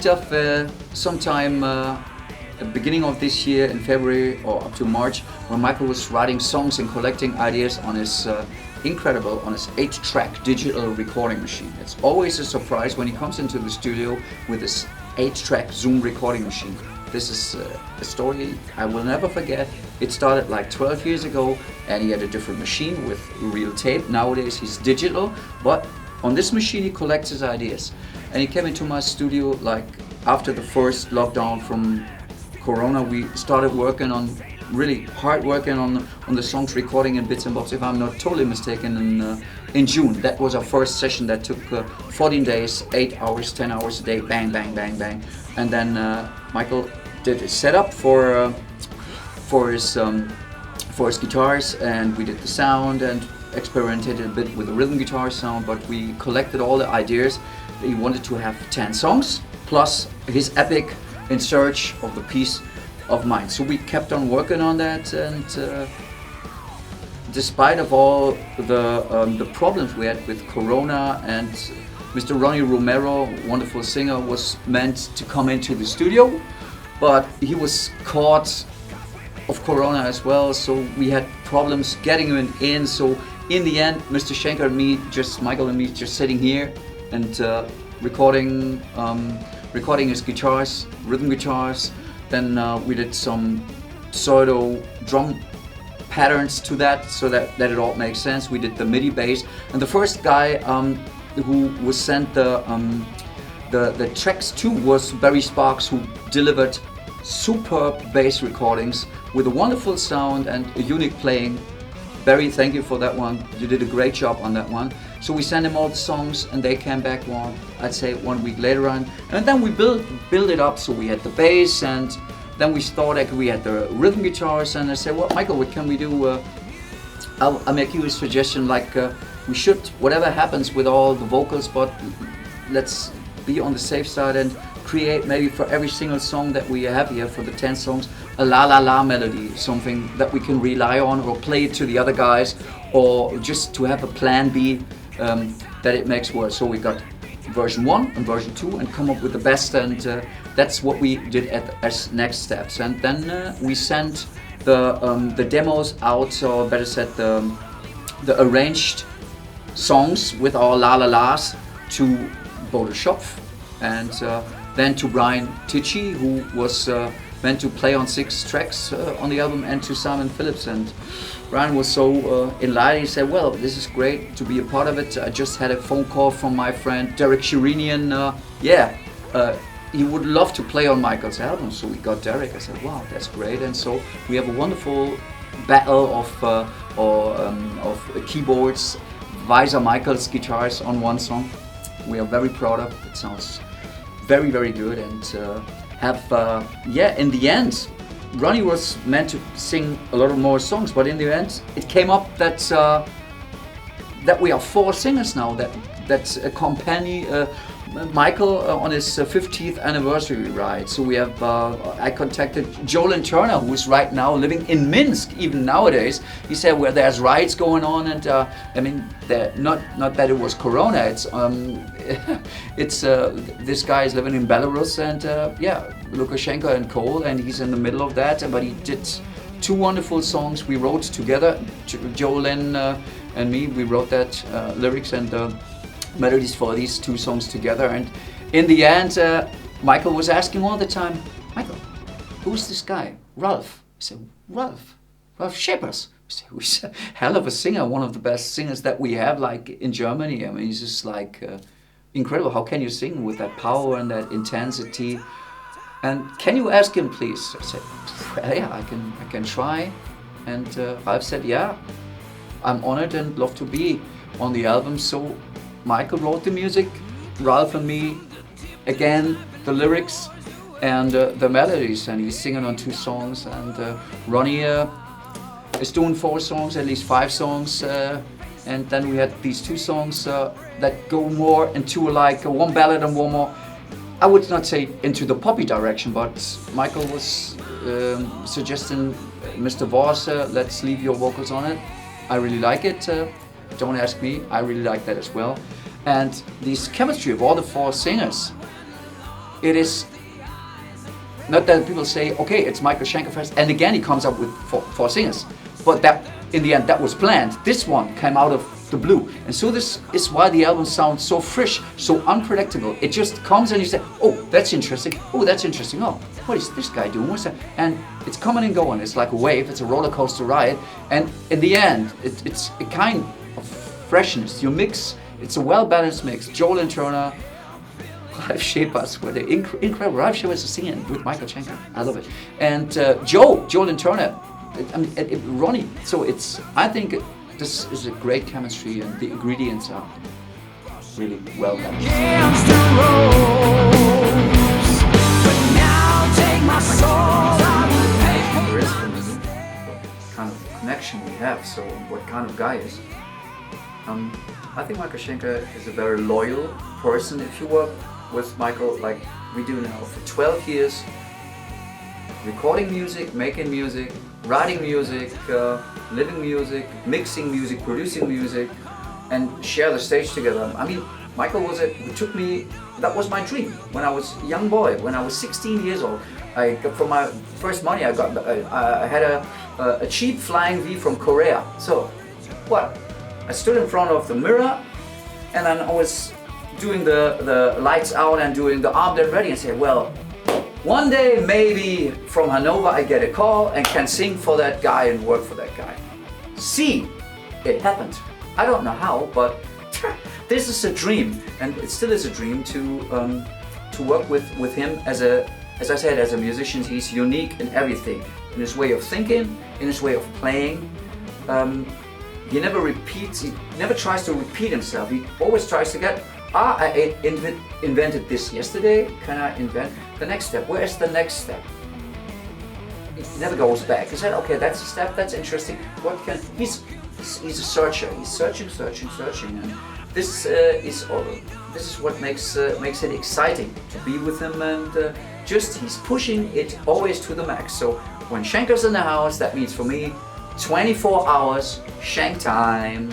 peaked off sometime at the beginning of this year in February or up to March, when Michael was writing songs and collecting ideas on his incredible, on his 8-track digital recording machine. It's always a surprise when he comes into the studio with his 8-track Zoom recording machine. This is a story I will never forget. It started like 12 years ago, and he had a different machine with real tape. Nowadays he's digital, but on this machine he collects his ideas. And he came into my studio like after the first lockdown from Corona. We started working on, really hard working on the songs, recording in bits and bobs, if I'm not totally mistaken, in June. That was our first session that took 14 days, 8 hours, 10 hours a day, bang, bang, bang, bang. And then Michael did a setup for his guitars, and we did the sound and experimented a bit with the rhythm guitar sound, but we collected all the ideas. He wanted to have 10 songs plus his epic In Search of the Peace of Mind. So we kept on working on that, and despite of all the problems we had with Corona, and Mr. Ronnie Romero, wonderful singer, was meant to come into the studio, but he was caught of Corona as well, so we had problems getting him in. So in the end, Mr. Schenker and me, Michael and me, just sitting here and recording his guitars, rhythm guitars. Then we did some pseudo drum patterns to that, so that it all makes sense. We did the MIDI bass, and the first guy who was sent the tracks to was Barry Sparks, who delivered superb bass recordings with a wonderful sound and a unique playing. Barry, thank you for that one. You did a great job on that one. So we sent him all the songs, and they came back I'd say 1 week later on. And then we built it up. So we had the bass, and then we started, we had the rhythm guitars, and I said, well, Michael, what can we do? I'll make you a suggestion, like we should, whatever happens with all the vocals, but let's be on the safe side and create maybe for every single song that we have here, for the 10 songs, a la la la melody, something that we can rely on, or play it to the other guys, or just to have a plan B that it makes work. So we got version 1 and version 2 and come up with the best, and that's what we did as next steps. And then we sent the demos out, or better said the arranged songs with our la la las to Bodo Schopf, and then to Brian Tichy, who was meant to play on 6 tracks on the album, and to Simon Phillips. And Brian was so enlightened. He said, well, this is great to be a part of it. I just had a phone call from my friend Derek Sherinian. He would love to play on Michael's album. So we got Derek. I said, wow, that's great. And so we have a wonderful battle of keyboards, Weiser Michael's guitars on one song. We are very proud of it. It sounds very, very good. And in the end, Ronnie was meant to sing a lot of more songs, but in the end, it came up that we are 4 singers now that accompany Michael on his 50th anniversary ride. So we have, I contacted Jolyn Turner, who is right now living in Minsk, even nowadays. He said, well, there's riots going on, and I mean, not that it was Corona, it's this guy is living in Belarus, and Lukashenko and Cole, and he's in the middle of that, but he did 2 wonderful songs we wrote together. Jolyn and me, we wrote that lyrics and melodies for these 2 songs together. And in the end, Michael was asking all the time, Michael, who's this guy? Ralph. I said, Ralph Shepers. He's a hell of a singer, one of the best singers that we have, like in Germany. I mean, he's just like incredible. How can you sing with that power and that intensity? And can you ask him, please? I said, well, yeah, I can try. And Ralph said, yeah, I'm honored and love to be on the album. So Michael wrote the music, Ralph and me, again, the lyrics and the melodies, and he's singing on 2 songs, and Ronnie is doing 4 songs, at least 5 songs, and then we had these 2 songs that go more into like one ballad and one more, I would not say into the poppy direction, but Michael was suggesting, Mr. Voss, let's leave your vocals on it. I really like it. Don't ask me, I really like that as well. And this chemistry of all the 4 singers it is not that people say, okay, it's Michael Schenker first, and again he comes up with four singers, but that in the end that was planned. This one came out of the blue, and so this is why the album sounds so fresh, so unpredictable. It just comes and you say, oh, that's interesting. Oh, that's interesting. Oh, what is this guy doing? What's that? And it's coming and going. It's like a wave. It's a roller coaster ride. And in the end, it's a kind of freshness. You mix. It's a well-balanced mix. Joel and Turner, Ralf Scheepers, were the incredible. Ralf Scheepers is singing with Michael Schenker. I love it. And Joel and Turner, Ronnie. So I think this is a great chemistry, and the ingredients are really well done. There is what kind of connection we have, so what kind of guy is. I think Michael Schenker is a very loyal person. If you work with Michael like we do now for 12 years, recording music, making music, writing music, living music, mixing music, producing music, and share the stage together. I mean, Michael that was my dream when I was a young boy, when I was 16 years old. For my first money, I had a cheap flying V from Korea. So, what? I stood in front of the mirror, and then I was doing the lights out and doing the armed and ready, and say, well, one day maybe from Hanover I get a call and can sing for that guy and work for that guy. See, it happened. I don't know how, but this is a dream, and it still is a dream to work with him as I said, as a musician. He's unique in everything, in his way of thinking, in his way of playing. He never repeats. He never tries to repeat himself. He always tries to get. I invented this yesterday. Can I invent the next step? Where is the next step? He never goes back. He said, okay, that's a step. That's interesting. What can? He's a searcher. He's searching, and this is what makes it exciting to be with him, and he's pushing it always to the max. So when Schenker's in the house, that means for me 24 hours Schenk time.